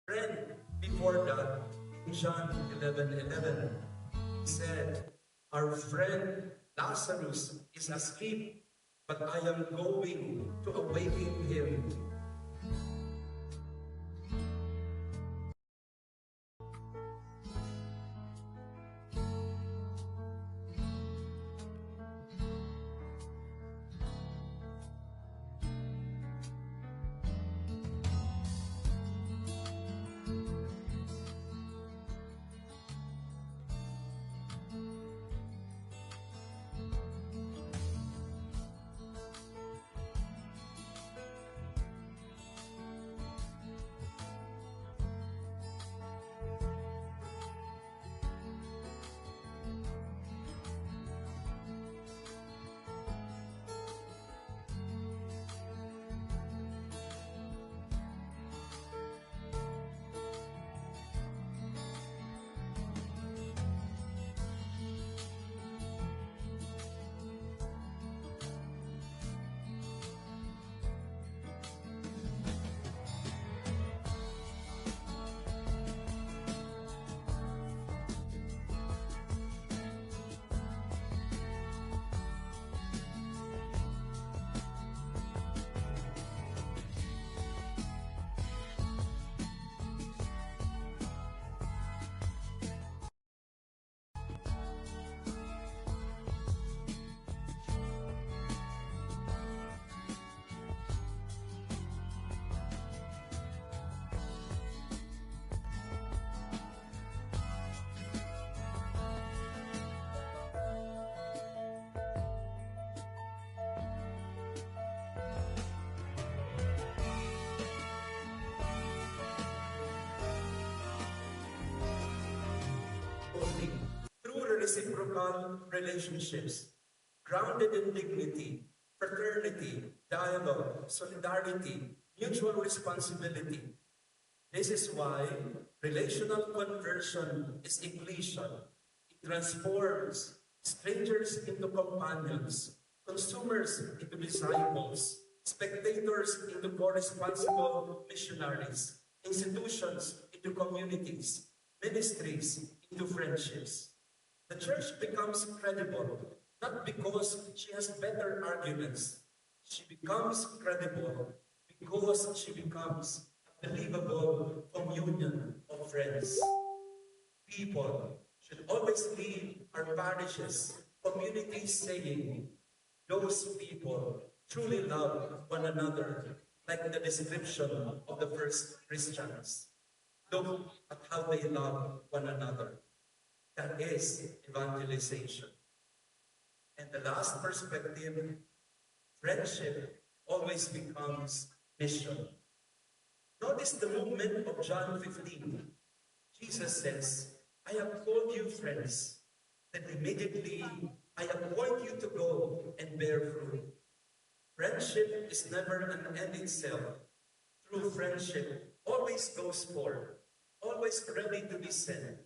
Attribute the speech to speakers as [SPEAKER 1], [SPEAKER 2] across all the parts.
[SPEAKER 1] Friend, before that, in John 11:11, he said, our friend Lazarus is asleep, but I am going to awaken him. Only through reciprocal relationships, grounded in dignity, fraternity, dialogue, solidarity, mutual responsibility. This is why relational conversion is inclusion. It transforms strangers into companions, consumers into disciples, spectators into co-responsible missionaries, institutions into communities, ministries into friendships. The church becomes credible not because she has better arguments. She becomes credible because she becomes a believable communion of friends. People should always leave our parishes, communities saying, those people truly love one another, like the description of the first Christians. Look at how they love one another. That is evangelization. And the last perspective, friendship always becomes mission. Notice the movement of John 15. Jesus says, I have called you friends. Then immediately, I appoint you to go and bear fruit. Friendship is never an end itself. True friendship always goes forth, always ready to be sent.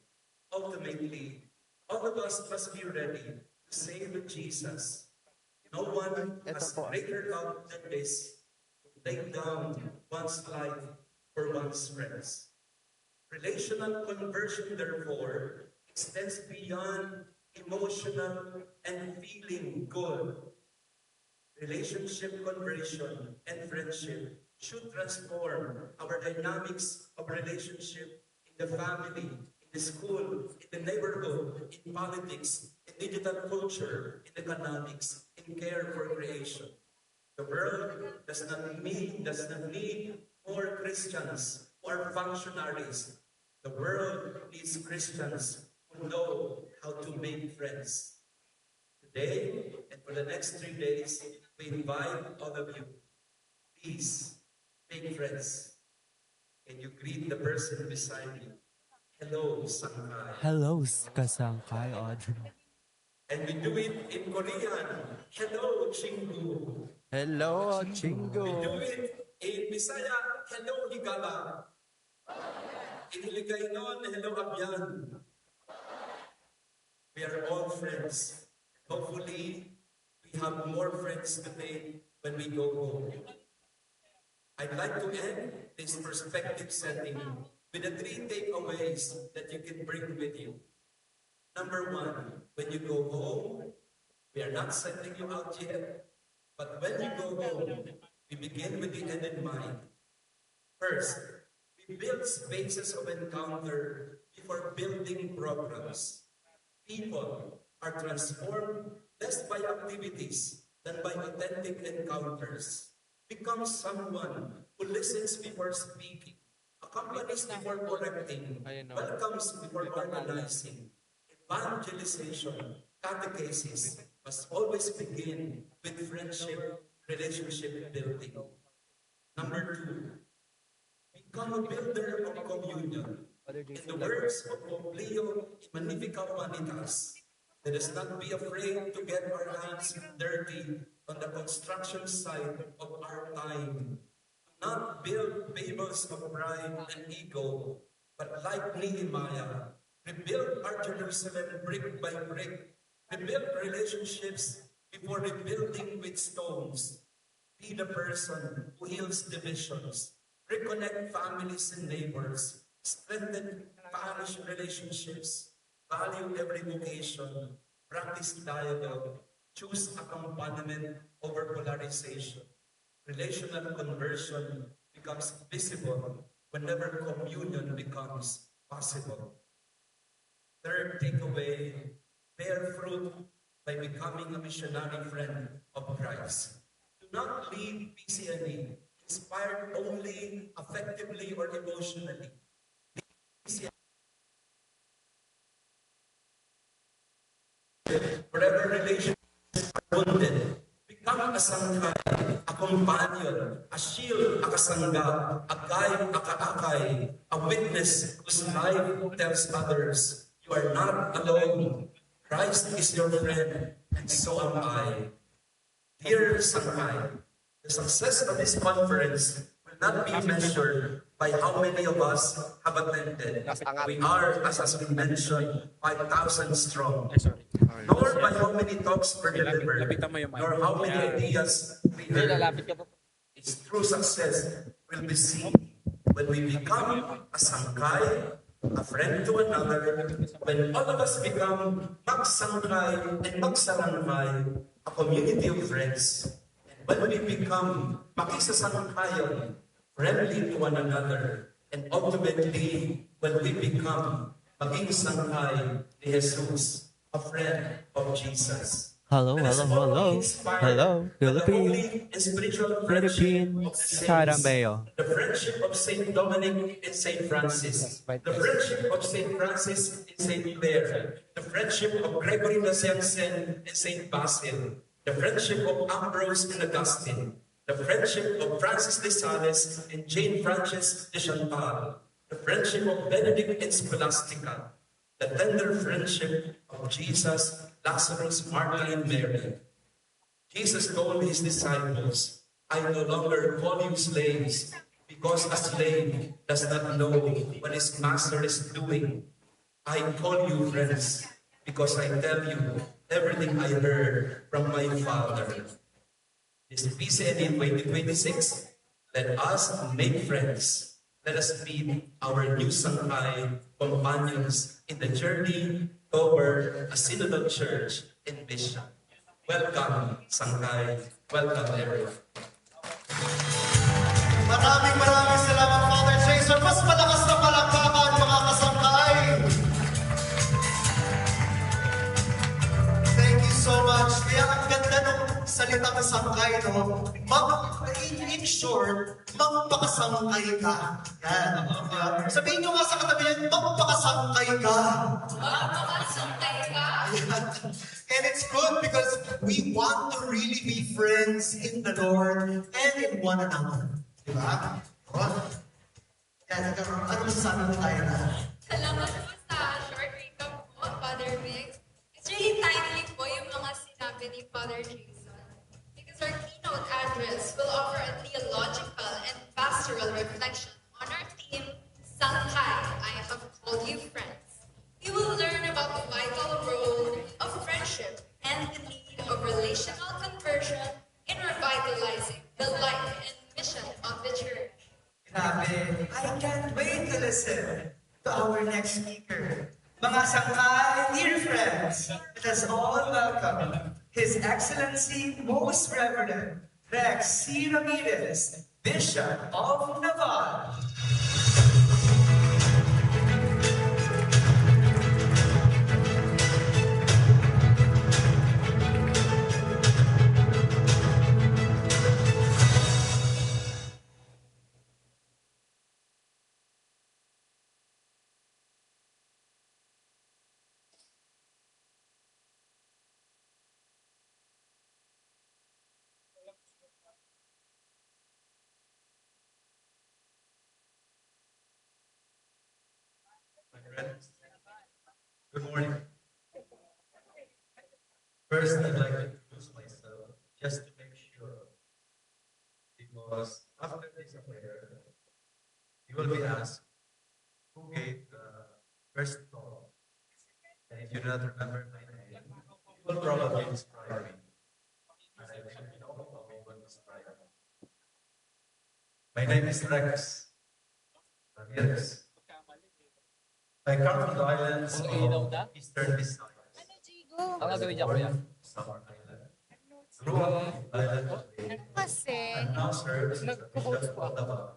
[SPEAKER 1] Ultimately, all of us must be ready to say with Jesus, no one has greater love than this, to lay down one's life for one's friends. Relational conversion, therefore, extends beyond emotional and feeling good. Relationship conversion and friendship should transform our dynamics of relationship in the family, in the school, in the neighborhood, in politics, in digital culture, in economics, in care for creation. The world does not need more Christians or functionaries. The world needs Christians who know how to make friends. Today and for the next 3 days, we invite all of you, please make friends. Can you greet the person beside you? Hello, Sangkai.
[SPEAKER 2] Hello, Kasangkay Audrey.
[SPEAKER 1] And we do it in Korean. Hello, Chingu.
[SPEAKER 2] Hello,
[SPEAKER 1] We do
[SPEAKER 2] Chingo.
[SPEAKER 1] it in Bisaya. Hello, Higala. In Hiligaynon, hello, Abyan. We are all friends. Hopefully, we have more friends today when we go home. I'd like to end this perspective setting with the three takeaways that you can bring with you. Number one, when you go home, we are not sending you out yet, but when you go home, we begin with the end in mind. First, we build spaces of encounter before building programs. People are transformed less by activities than by authentic encounters. Become someone who listens before speaking, accompanies before correcting, welcomes before organizing. Evangelization, catechesis must always begin with friendship, relationship building. Number two, become a builder of communion. In the words of Poplio Magnifica Humanitas, let us not be afraid to get our hands dirty on the construction site of our time. Do not build fables of pride and ego, but like Nehemiah, rebuild our Jerusalem brick by brick. Rebuild relationships before rebuilding with stones. Be the person who heals divisions, reconnect families and neighbors, strengthen parish relationships, value every vocation, practice dialogue, choose accompaniment over polarization. Relational conversion becomes visible whenever communion becomes possible. Third takeaway, bear fruit by becoming a missionary friend of Christ. Do not leave PCNE inspired only affectively or emotionally. Wherever relationships are wounded, become a sangkay, a companion, a shield, a kasangga, a guide, a kaakay, a witness whose life tells others, you are not alone. Christ is your friend, and so am I. Dear Sangkay, the success of this conference will not be measured by how many of us have attended. We are, as has been mentioned, 5,000 strong. Nor by how many talks were delivered, nor how many ideas we heard. Its true success will be seen when we become a sangkay, a friend to another, when all of us become magsangkay and magsarangkay, a community of friends, and when we become makisasangkayon, friendly to one another, and ultimately, when we become maging sangkay ni Jesus, a friend of Jesus.
[SPEAKER 2] Hello,
[SPEAKER 1] Let us
[SPEAKER 2] hello,
[SPEAKER 1] all be
[SPEAKER 2] hello.
[SPEAKER 1] inspired
[SPEAKER 2] Hello,
[SPEAKER 1] by the
[SPEAKER 2] Philippines.
[SPEAKER 1] holy and spiritual friendship of the
[SPEAKER 2] Philippines.
[SPEAKER 1] saints,
[SPEAKER 2] Carambeo.
[SPEAKER 1] the friendship of Saint Dominic and Saint Francis, the friendship of Saint Francis and Saint Clare, the friendship of Gregory Nazianzen and Saint Basil, the friendship of Ambrose and Augustine, the friendship of Francis de Sales and Jane Frances de Chantal, the friendship of Benedict and Scholastica, the tender friendship of Jesus, Lazarus, Martha, and Mary. Jesus told his disciples, I no longer call you slaves, because a slave does not know what his master is doing. I call you friends, because I tell you everything I heard from my Father. This PCNE 2026, let us make friends. Let us be our new Sangkay companions in the journey toward a synodal church and vision. Welcome, Sangkay. Welcome, everyone.
[SPEAKER 3] Maraming salamat, Father Jason. Mas malakas na palakpakan, mga kasangkay. Thank you so much. Kaya ang ganda ng salitang sangkay, no? In short, magpakasangkay ka. Yan. Sabihin nyo nga sa katabi yan, magpakasangkay ka.
[SPEAKER 4] Magpakasangkay ka.
[SPEAKER 3] And it's good because we want to really be friends in the Lord and in one another. Diba? Yan, ano masasabi mo tayo na?
[SPEAKER 4] Salamat po sa short recap po, Father Mix. It's really timely po yung mga sinabi ni Father Jason. Because our keynote address will offer a theological and pastoral reflection on our theme, Sangkay, I have called you friends. We will learn about the vital role of friendship and the need of relational conversion in revitalizing the life and mission of the church.
[SPEAKER 3] Grabe, I can't wait to listen to our next speaker. Mga sangkay, dear friends, let us all welcome His Excellency Most Reverend Rex C. Ramirez, Bishop of Navarre.
[SPEAKER 1] My friends, good morning. First, I'd like to introduce myself just to make sure, because after this affair, you will be asked who gave the first talk. And if you do not remember my name, you will probably describe me. And I think you know how we will describe me. My name is Rex Ramirez. I come from the islands of Eastern Visayas. I was born in Summer Island. Grew up in Island of Leyte, and now serves as the Bishop of Davao.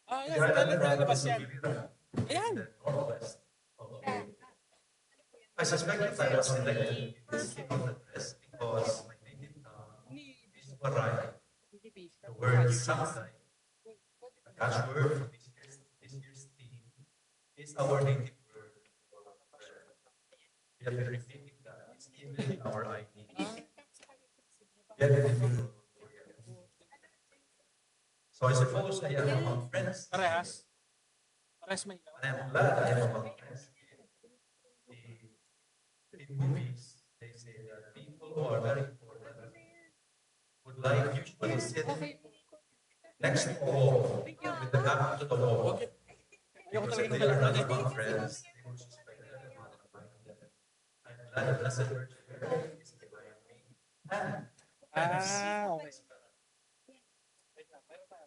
[SPEAKER 1] The island province of Iloilo in the northwest of Leyte. I suspect that I was selected in this keynote address because my native town is Waray. The word Sangkay, the catchword for this year's theme, is our native word for prayer. We have been repeating that. It's even in our ID. Yet it is beautiful. So I suppose I am among friends. Parehas. And I'm glad I am among friends. In movies, they say that people who are very important would like usually sit next to a wall with the back to the wall. Because if they are not among friends, they would suspect everyone behind them. I'm glad the Blessed Virgin Mary is behind me. And okay.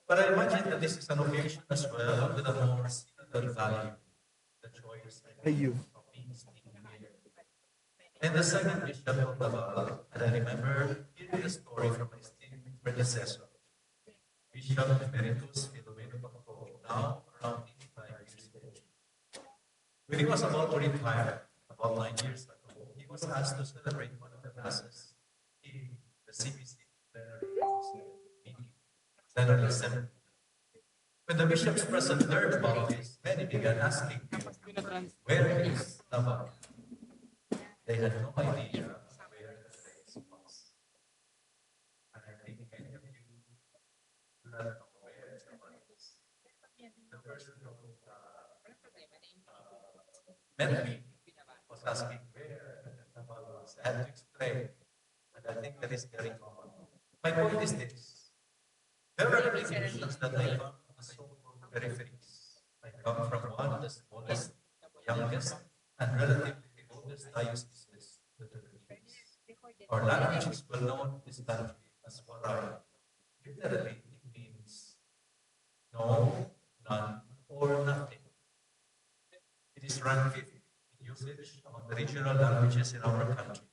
[SPEAKER 1] But I imagine that this is an occasion as well with a more synodal value, the choice of being seen here. And the second bishop of Davao, and I remember hearing the story from my esteemed predecessor, Bishop Emeritus Filomeno Bacco, now around 85 years old. When he was about to retire, about 9 years ago, he was asked to celebrate one of the masses in the CBC Plenary Assembly. When the bishops present learned about this, many began asking him, where is Davao? They had no idea where the place was. And I think many of you do not know where Davao is. The person who met me was asking where Davao was. I had to explain, and I think that is very common. My point is this. There are applications that I come from the so-called peripheries. I come from one of the smallest, youngest, and relatively oldest dioceses in the Philippines. Our language is well known in this country as Waray. Literally, it means no, none, or nothing. It is ranked fifth in usage among the regional languages in our country.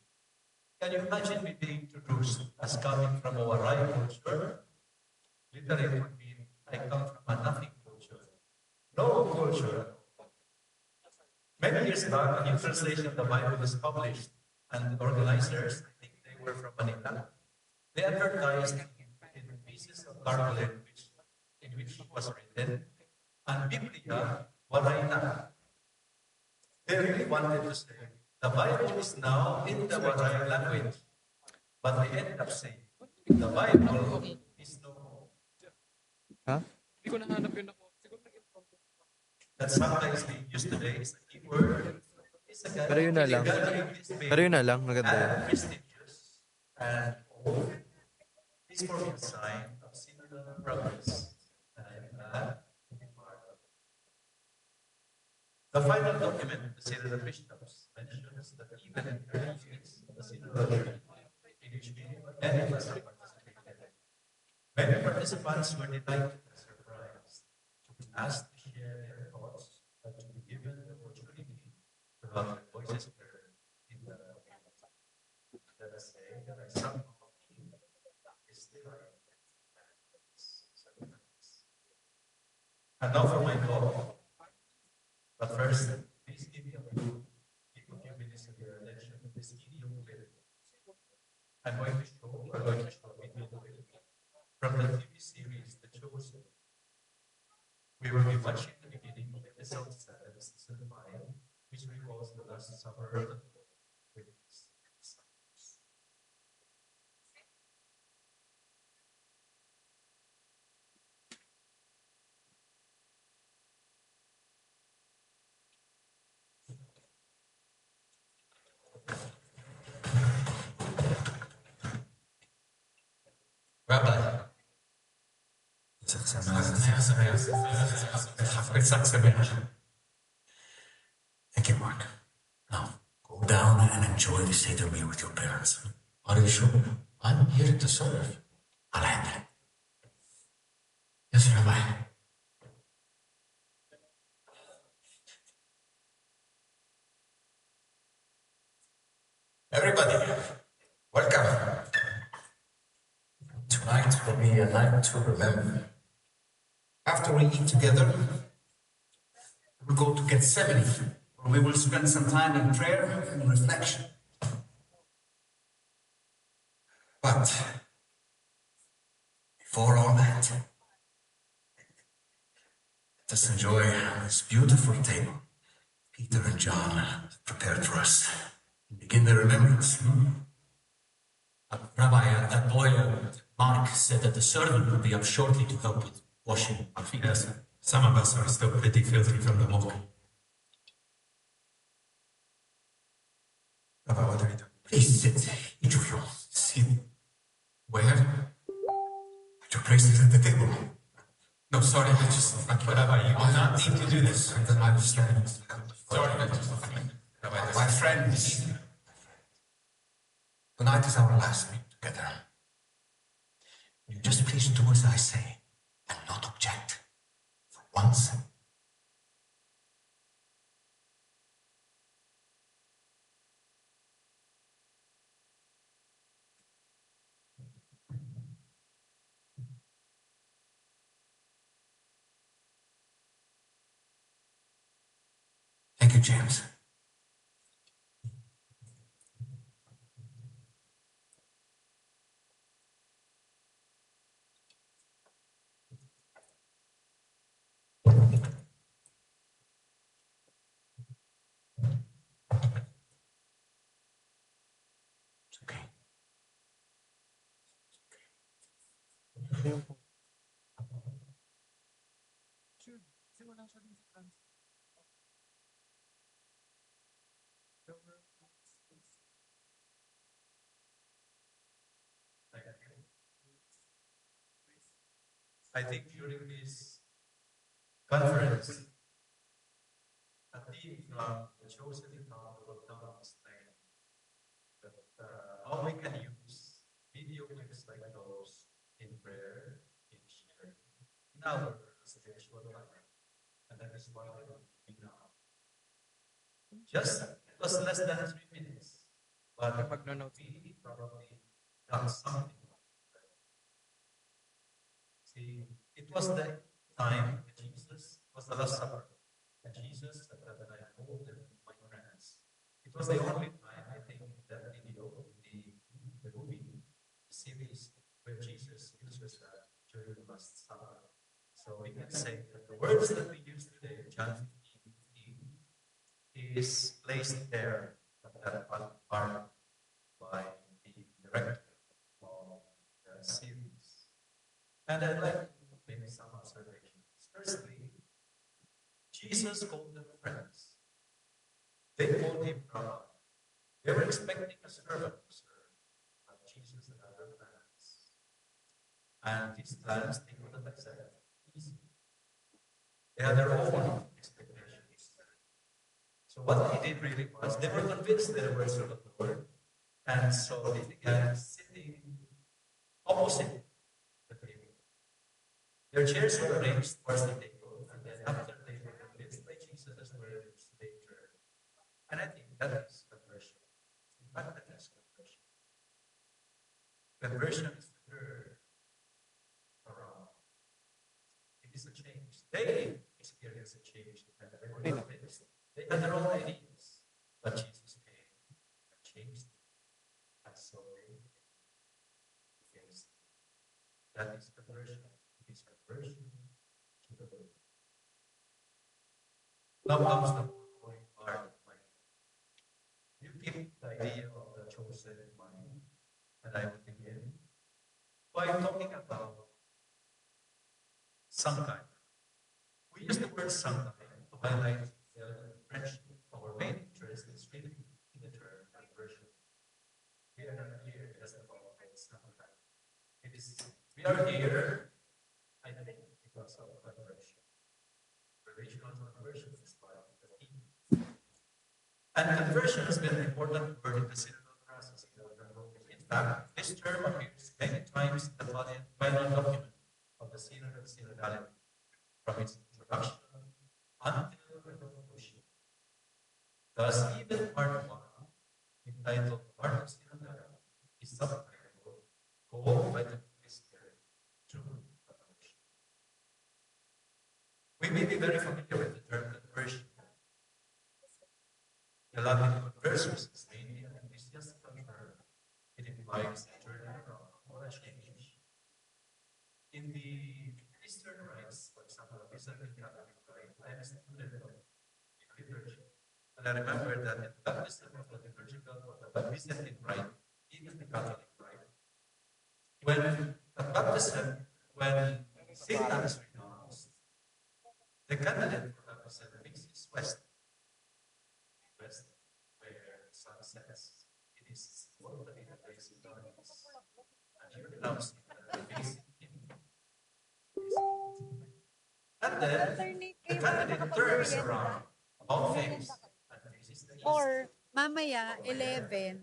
[SPEAKER 1] Can you imagine me being introduced as coming from a Waray culture? Literally, it would mean I come from a nothing culture. No culture. Many years back, a new translation of the Bible was published, and the organizers, I think they were from Manila, they advertised in pieces of tarpaulin in which was written, and Biblia, Waray na. They really wanted to say, the Bible is now in the Waray language, but they ended up saying, the Bible is no more.
[SPEAKER 2] Huh?
[SPEAKER 1] That sometimes being used today is a key word.
[SPEAKER 2] Pero yun na lang. Pero yun na lang, maganda yun.
[SPEAKER 1] And prestigious and old is for me a sign of similar progress. And I'm glad to be part of it. The final document, the Synod of Bishops, mentions that even in the early years of the Synod of Rome, in which many of us participated, many participants were delighted and surprised asked to share their thoughts and to be given the opportunity to have their voices heard in the community. Let us say that I somehow feel is still I and now for my talk. But first, please give me a few minutes of your attention to this video clip. We're going to show a video clip from the TV series The Chosen. We will be watching the beginning of episode 7, season 5, which recalls the Last Supper of the Lord with his disciples. Rabbi,
[SPEAKER 5] thank you, Mark. Now, go down and enjoy the Seder meal with your parents. Are you sure? I'm here to serve. I'll handle it. Yes, Rabbi. Everybody, welcome. Tonight will be a night to remember. After we eat together, we'll go to Gethsemane, where we will spend some time in prayer and reflection. But before all that, let us enjoy this beautiful table Peter and John prepared for us. Begin the remembrance.
[SPEAKER 6] Rabbi, that boy, Mark, said that the servant will be up shortly to help with washing our feet.
[SPEAKER 1] Yes, some of us are still pretty filthy from the mosque. Rabbi, what are you doing?
[SPEAKER 5] Please sit, each of you.
[SPEAKER 6] Sit. Where?
[SPEAKER 5] At your places at the table.
[SPEAKER 6] No, sorry, I just...
[SPEAKER 1] Rabbi, you do not need to do this.
[SPEAKER 6] I understand.
[SPEAKER 5] Sorry, my friends. Tonight is our last meal together. Will you just please do as I say and not object for once? Thank you, James. It's okay.
[SPEAKER 1] I think during this conference, a team from the Chosen account will now explain that how we can use video clips like those in prayer, in sharing, in our spiritual life. And that is what I will do now. It was less than 3 minutes, but we probably got something. See, it was the time when Jesus was the Last Supper, and Jesus at that time told them, my friends. It was the only time I think that video, the movie, the series, where Jesus uses that during the Last Supper. So we can say that the words that we use today, John 15, is placed there at that part by the director of the series. And I'd like to make some observations. Firstly, Jesus called them friends. They called him Rabbi. They were expecting a servant to serve, but Jesus had other plans. And these plans they couldn't accept easily. They had their own expectations. So what they did really was, they were convinced that they were servant of the Lord, and so they began sitting opposite the table. Their chairs were arranged towards the table, and then they experienced a change and they were not finished. They had their own ideas, but Jesus came and changed them, and so they became saved. That is conversion. It is conversion to the Lord. Now comes the foregoing part of my talk. You keep the idea of the chosen in mind, and I will begin by talking about Sangkai. We use the word Sangkai to highlight the friendship. Our main interest is really in the term conversion. We are not here just about Sangkai. We are here, I think, because of conversion. Relational conversion is part of the theme. And conversion has been an important word in the synodal process. In fact, this term appears many times in the final document of the Synod of Synodality, from its introduction until the conclusion. Thus, even part 1, entitled Part of Synodality, is subtitled Called by the Holy Spirit to Conversion. We may be very familiar with the term conversion. The Latin conversus is mainly an ecclesiastical term. It implies a turning around or a change. In the Eastern rites, for example, the Byzantine Catholic rite, I am a student of liturgy. And I remember that in the baptism of the liturgical or the Byzantine rite, even the Catholic rite, when at baptism, when Saint Anne is renounced, the candidate for baptism faces west. West, where the sun sets. It is totally the place of darkness. And you renounce facing him. And then the candidate turns around about face and faces the east.
[SPEAKER 7] Or mamaya, 11.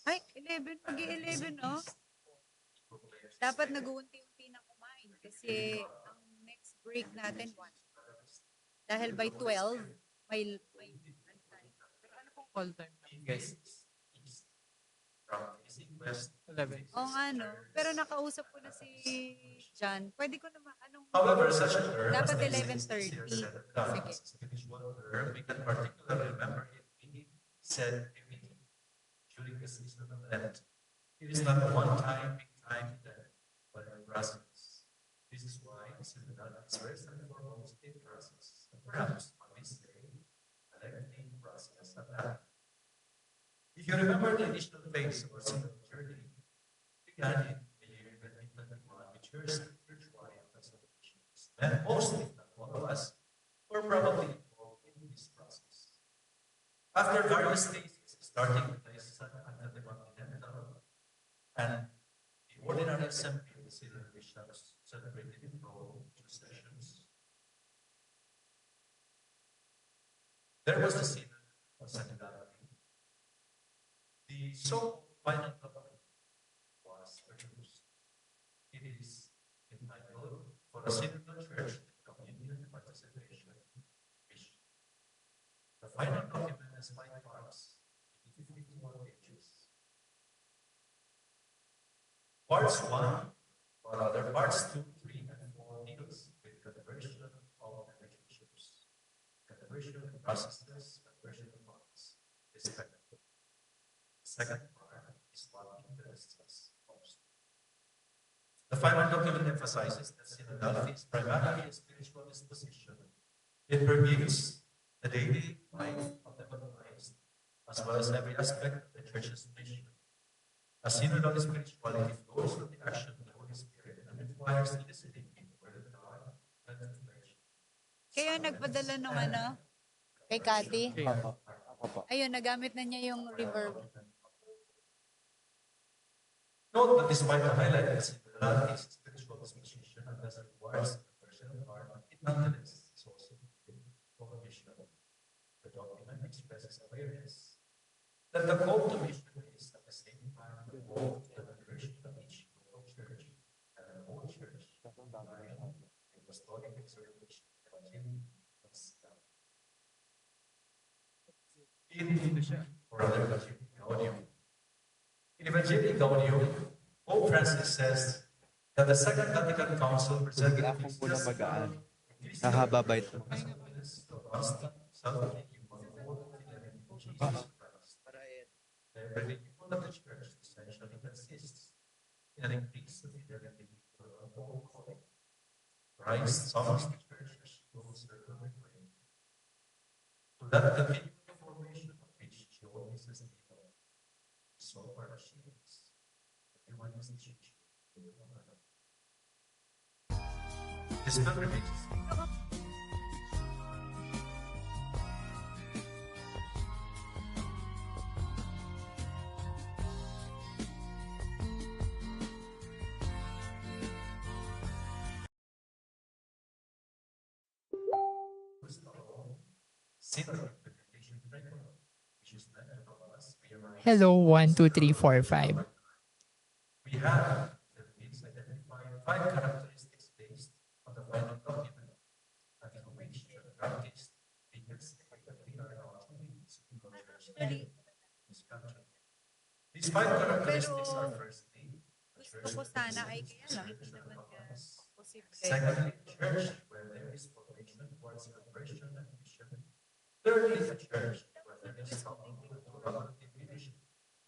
[SPEAKER 7] Ay, 11. Mag-11, no? Dapat nag-uunti-unti na kumain kasi ang next break natin 1. Dahil by 12, may
[SPEAKER 2] Ano pong call time, guys?
[SPEAKER 1] From facing west.
[SPEAKER 2] 11.
[SPEAKER 7] Oo nga, no? Pero nakausap ko na si John. Pwede ko naman, anong...
[SPEAKER 1] However, such a term
[SPEAKER 7] Dapat
[SPEAKER 1] as
[SPEAKER 7] 11:30. Sige.
[SPEAKER 1] visual term, we can particularly remember it being said every day during the season of Lent. It is not a one-time, big-time event, but a process. This is why synodality is first and foremost a process. Perhaps one may say, a lengthy process at that. If you remember the initial phase of our synodal journey, began in the year 2021, which years church-wide consultations, and most, if not all of us, were probably involved in this process. After various stages, starting with the intercontinental and the ordinary assembly of the synod bishops celebrated in Rome, 2 sessions, there was the synod of synodality. The so-called final document was produced. It is entitled For a Synodal Church, Communion, Participation, Mission. The final document has 5 parts, 54 pages. Parts 1, or rather parts 2, 3, and 4 deals with conversion of relationships, conversion processes, conversion funds, respectively. The second part is what interests us most. The final document emphasizes that synodality is primarily a spiritual disposition. It permeates the daily life of the baptized, as well as every aspect of the church's mission. A synodal spirituality flows from the action of the Holy Spirit and requires listening to the Word of God and reflection.
[SPEAKER 7] Kaya nagpadala ng ano, kay Cathy. Ayun, nagamit na niya yung reverb.
[SPEAKER 1] Note that despite the highlight that synodality is a spiritual disposition and thus requires a conversion of heart, it nonetheless is also of a mission. The document expresses awareness that the call to mission is at the same time the call to the conversion of each local church and the whole church by a apostolic exhortation in Evangelii Gaudium, Pope Francis says that the Second Vatican Council presented its testimony
[SPEAKER 2] Hahaba ba ito?
[SPEAKER 1] The constant self-making in Jesus Christ. Therefore, the people of the church essentially consists in an increase of fidelity to the whole calling. Christ summons the church as she goes her way, to that continual formation of which she always has need of. So far as she is, everyone is teaching. This congregation
[SPEAKER 8] Hello, 1, 2, 3, 4, 5.
[SPEAKER 1] we have identified 5 characteristics based on the final document, and for which the practice we can say that we are not leaders in the church in this country. These 5 characteristics are firstly, a church
[SPEAKER 7] Gusto ko
[SPEAKER 1] that
[SPEAKER 7] sana ay
[SPEAKER 1] is
[SPEAKER 7] kaya lang, hindi
[SPEAKER 1] spiritual
[SPEAKER 7] naman niya
[SPEAKER 1] promise.
[SPEAKER 7] posible.
[SPEAKER 1] Secondly, a church where there is formation towards conversion and mission. Thirdly, a church where there is collaborative leadership,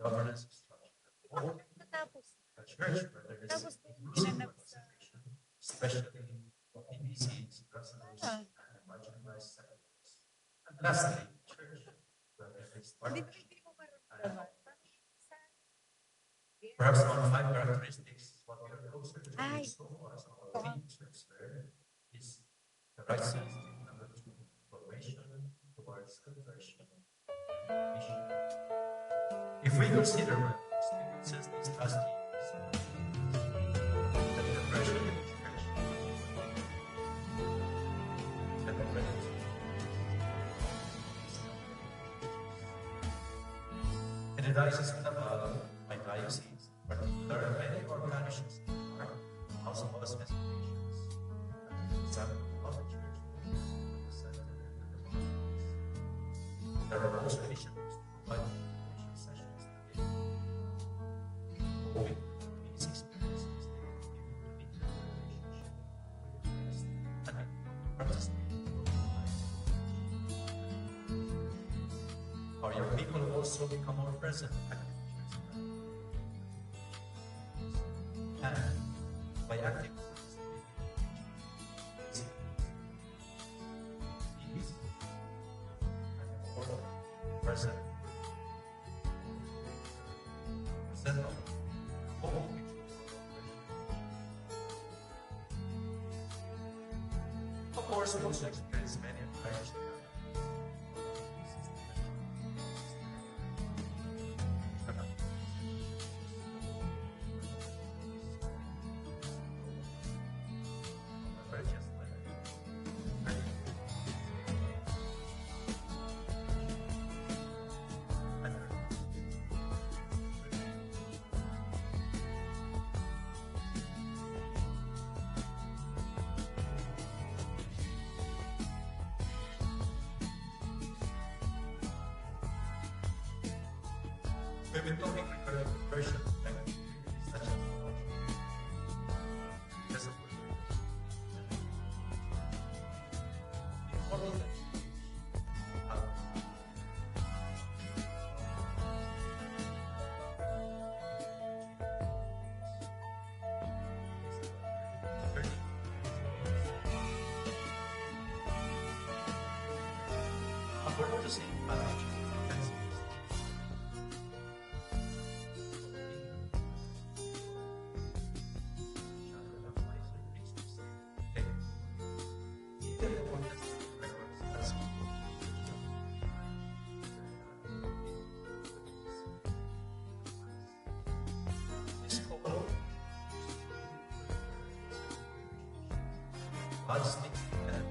[SPEAKER 1] governance structure. Fourthly,
[SPEAKER 7] Natapos.
[SPEAKER 1] a church where there is
[SPEAKER 7] Tapos
[SPEAKER 1] inclusive
[SPEAKER 7] ginanap sa...
[SPEAKER 1] participation, especially of PBCs, Muslims,
[SPEAKER 7] Ah.
[SPEAKER 1] and marginalized sectors. And lastly, a church where there is partnership.
[SPEAKER 7] Hindi mo maramdaman.
[SPEAKER 1] Perhaps one of 5 characteristics, what we are closer to
[SPEAKER 7] Ay.
[SPEAKER 1] so far as our themes where is the right sense. Number 2, formation towards conversion. Mission. If we consider what experiences these past years, the conversion in the church and the presence in the diocese of Davao, my diocese, there are many organizations that are House of Us Messages, example of the church, the center, and the monasteries. There are also initiatives to provide information sessions today. Hoping these experiences they will give you a deeper relationship with Christ and participate in the life. Our young people have also become more present at and by active peace and more present of hope. Of course, we also experience many advantages. We've been talking regarding conversion, like such as yes, of course. According to St. Matthew, God speaks to them.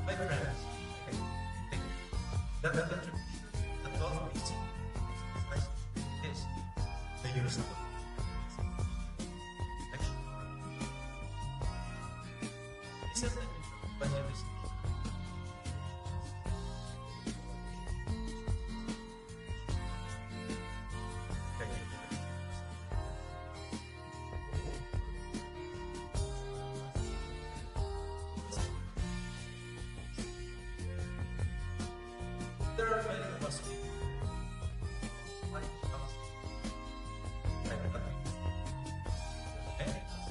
[SPEAKER 1] My friends, that the tradition, the 12 weeks, use it. Isn't it evangelism? There are many of us who like us. Like nothing. Many of us.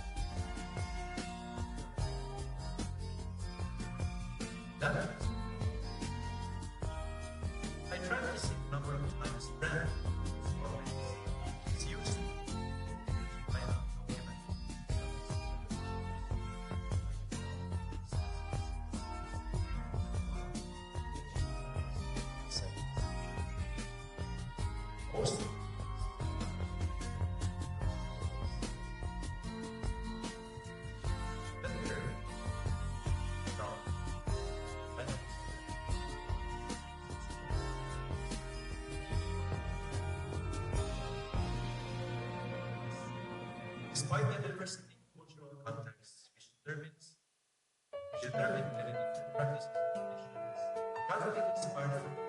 [SPEAKER 1] That is. I tried to see a number of times brand. It's used. I am not given. Most despite the diversity in cultural contexts which determine many different practices and traditions, Catholic inspired traditions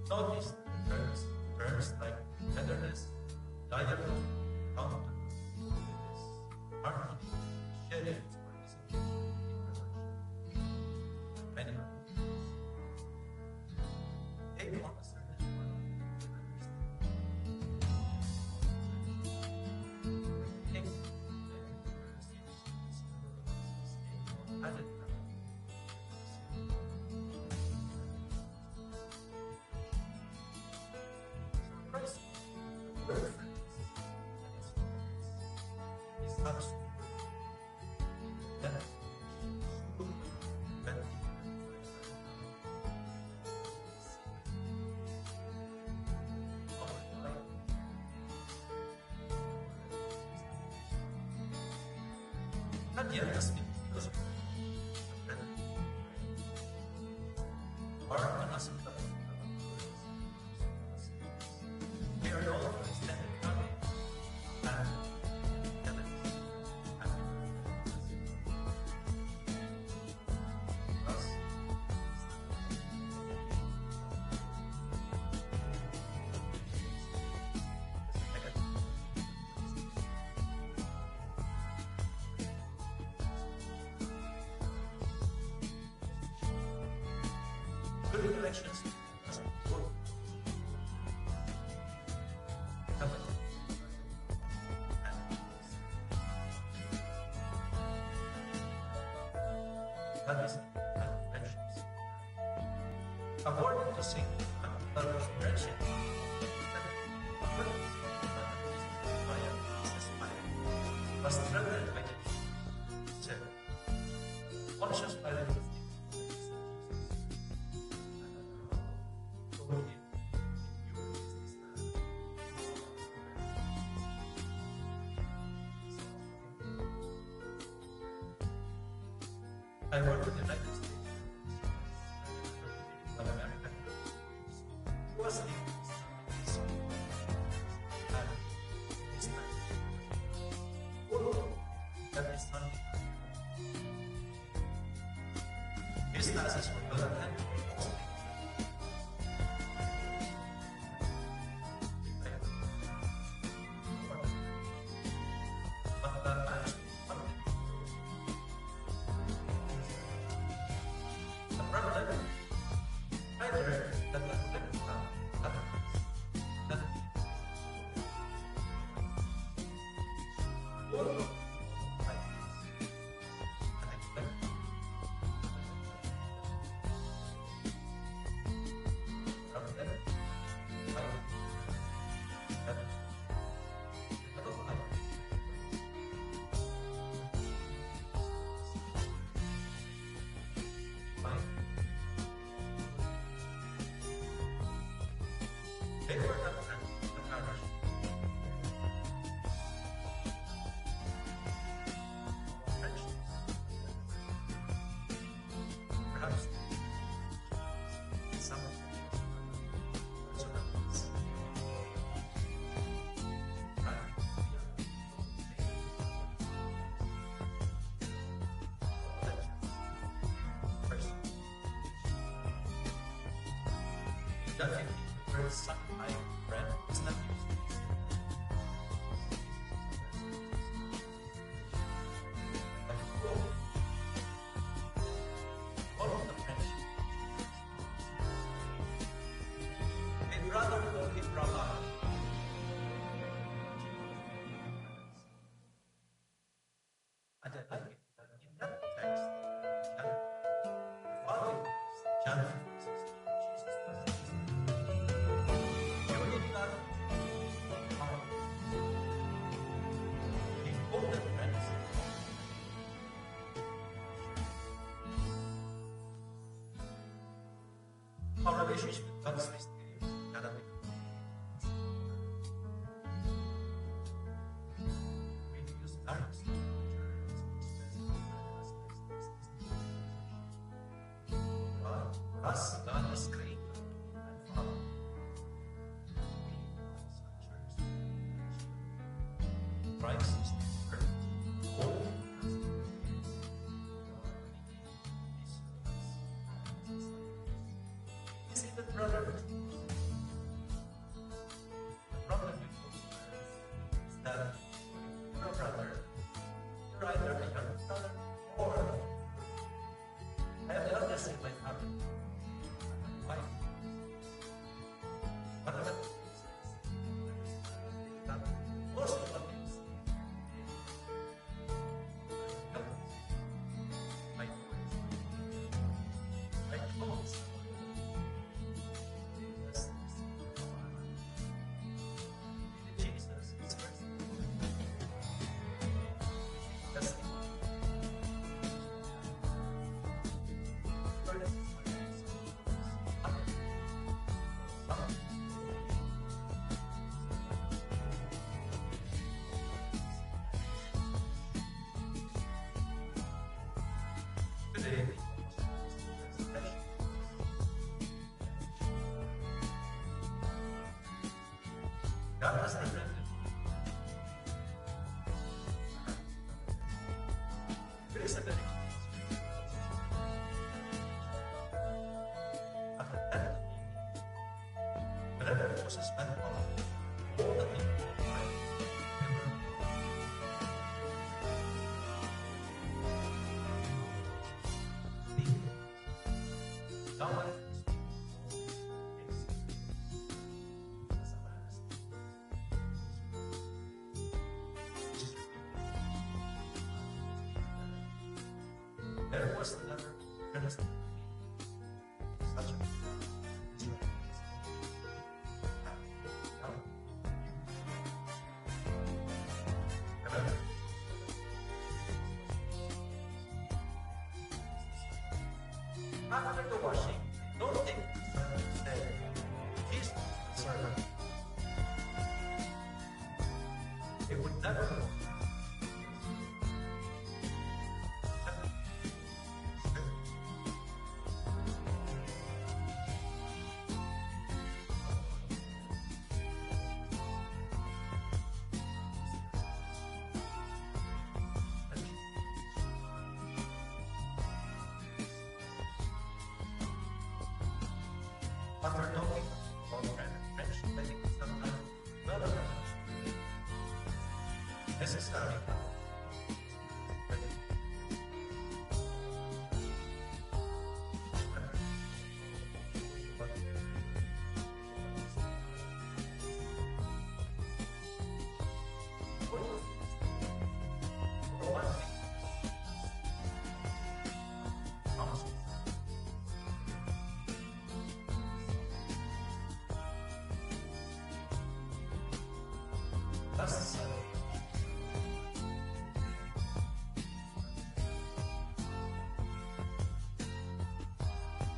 [SPEAKER 1] notice terms like tenderness, dialogue, contact, harmony, sharing, participation, many others. Take on a certain added not yet as we are an aspect of we are all extended family and thus good elections that is friendships. According to Saint friendship was threatened by the said, conscious by the I work with the United States of America. It was the and it's not. That is not. Businesses were built and
[SPEAKER 6] John 15, the word son, like friend, is not used. Like, all of the friendship. A brother called him brother. And I like it that in that text, that the following text, John 15:16, Jesus was you did not be older friends. Our relationship with God is mysterious. Cannot be we use various God, for us, God is creator and Father. We as church, Christ is the earth. All you see the brother. The problem with those terms is that you're a brother. You're either a younger brother or I have the eldest in my family. Why? What about that most of the things my words, my clothes, Jesus is first. That's today, God has presented there is a very at the end of the meeting, whenever Moses went on, all the people they were thinking, now I there was never finished such a after the washing, don't think that he's the servant. It would never go. After talking about friendship, I think it's sometimes well necessary. For one thing, counsel. That's the settle.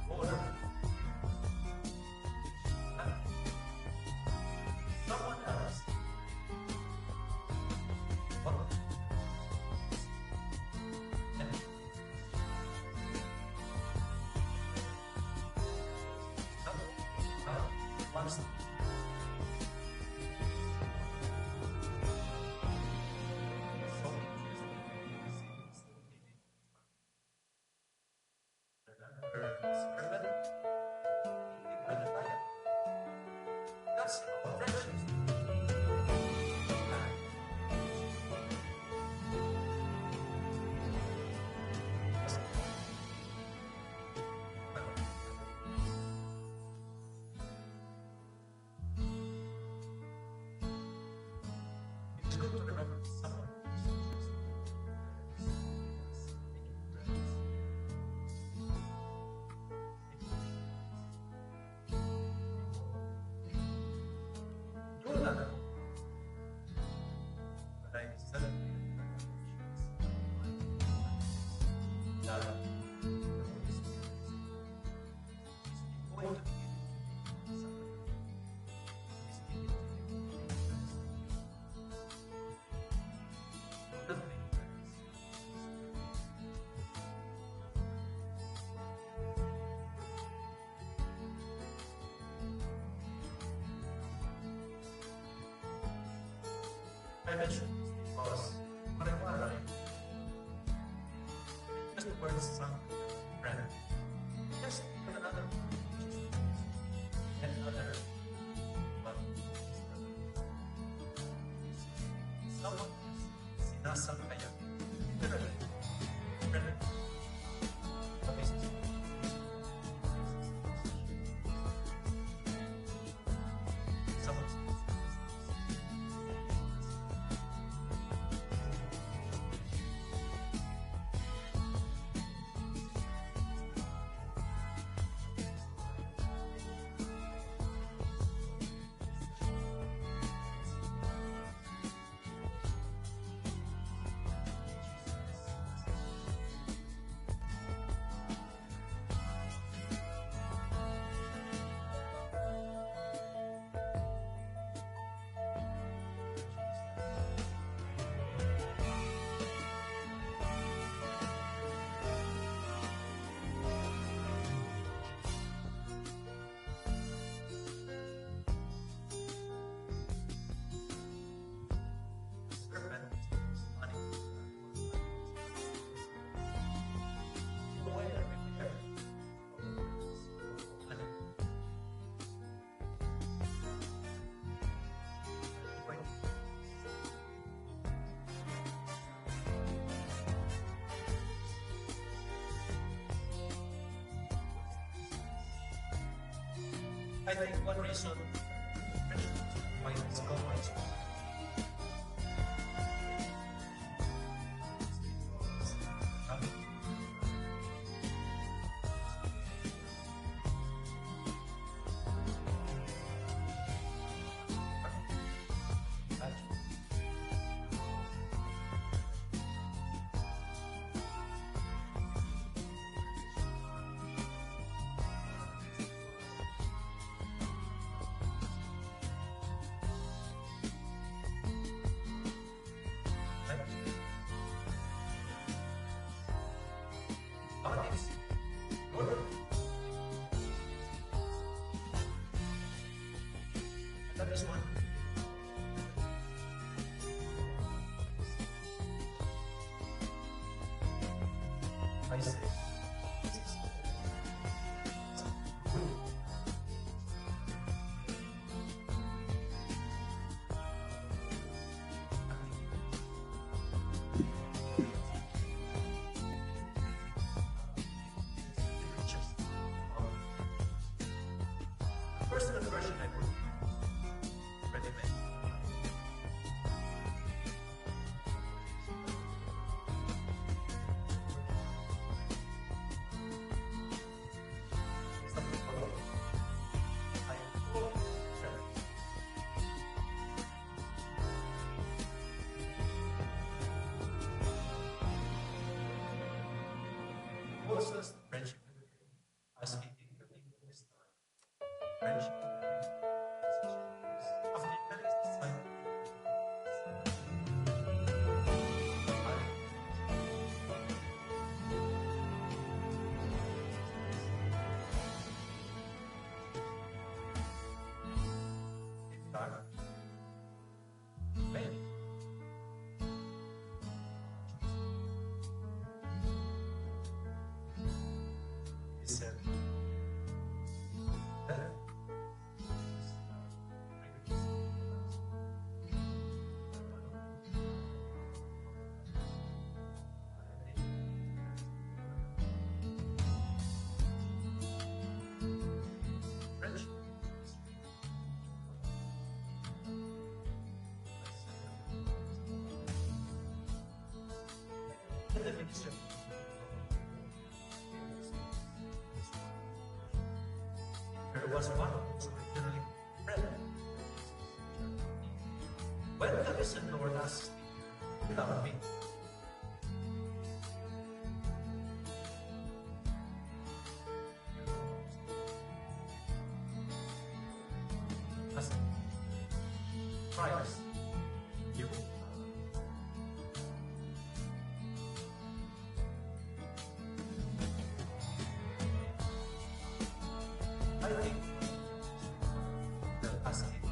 [SPEAKER 6] Order. Someone else. What? And once I mentioned this because marijuana just the word sunk friend. Just another and another but someone sinasang kaya. Literally. Friend. I think one reason why it's so much bodies. That is one. I say. Personal version I put ready made. Closest friendship as it is friendship. After that is the sign. In fact, many he said that friendship in the ministry. There was one who originally friend. When the whistleblower last without me, as Christ, you I think the asking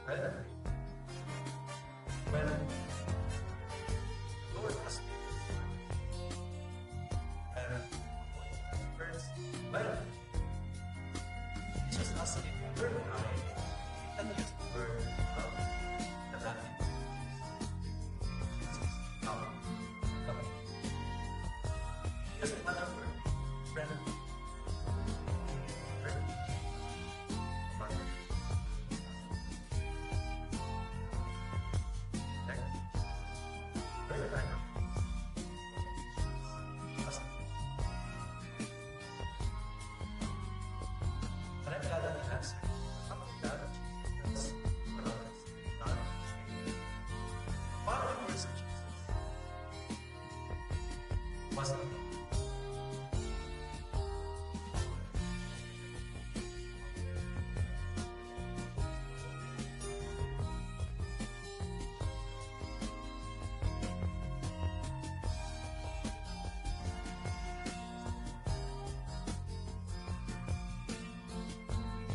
[SPEAKER 6] Right? When Lord has and first, well, Jesus asked him, where am I? He can use the word the Latin. Just another word, friend. Friend. Very kind. And I'm glad that he answered. Something that Jesus not following words of Jesus wasn't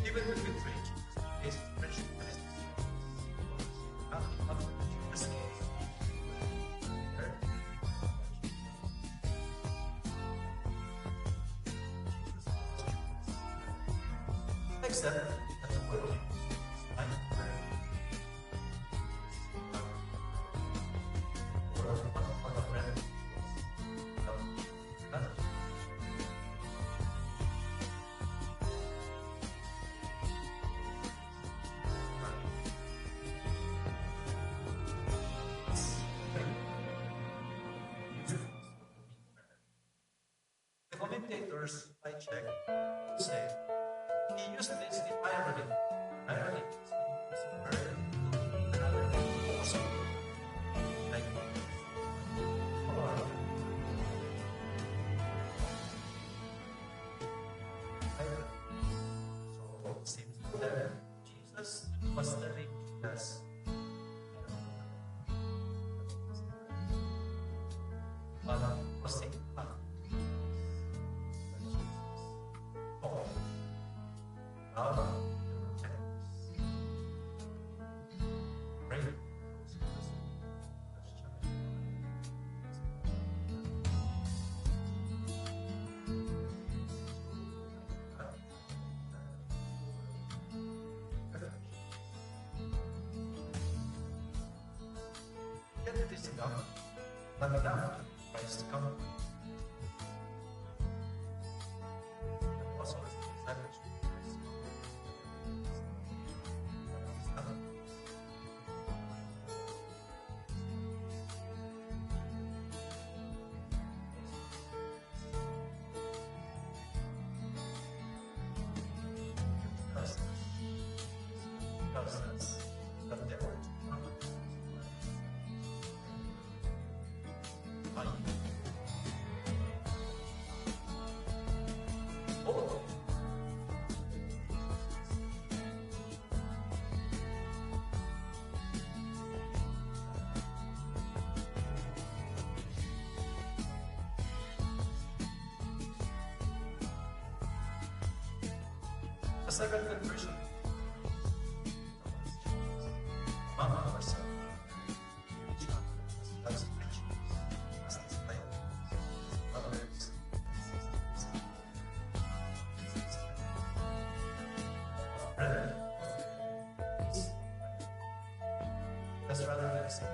[SPEAKER 6] even when we pray Jesus, his friendship and his not just except that the word I pray. Or a friend. The commentators I checked say he used this in irony. Irony is very another also like irony. So it seems that Jesus was telling us but was saying Yet it is enough, not enough for Christ to come. And also as the disciples that they were the second conversion. Mama ourselves. That's preaching. That's display. Others. Brethren. That's rather than say.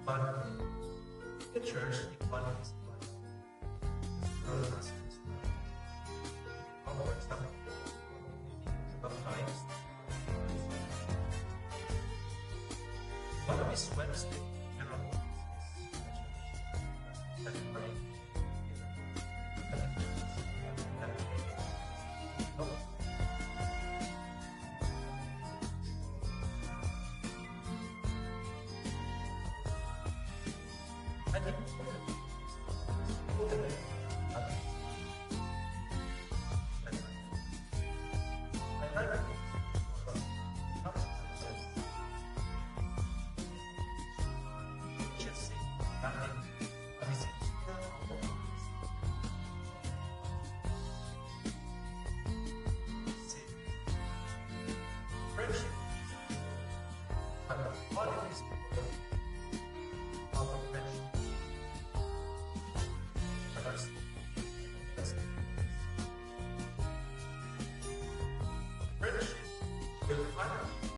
[SPEAKER 6] But the church, one is one of his Wednesday, I think out of friendship. But that's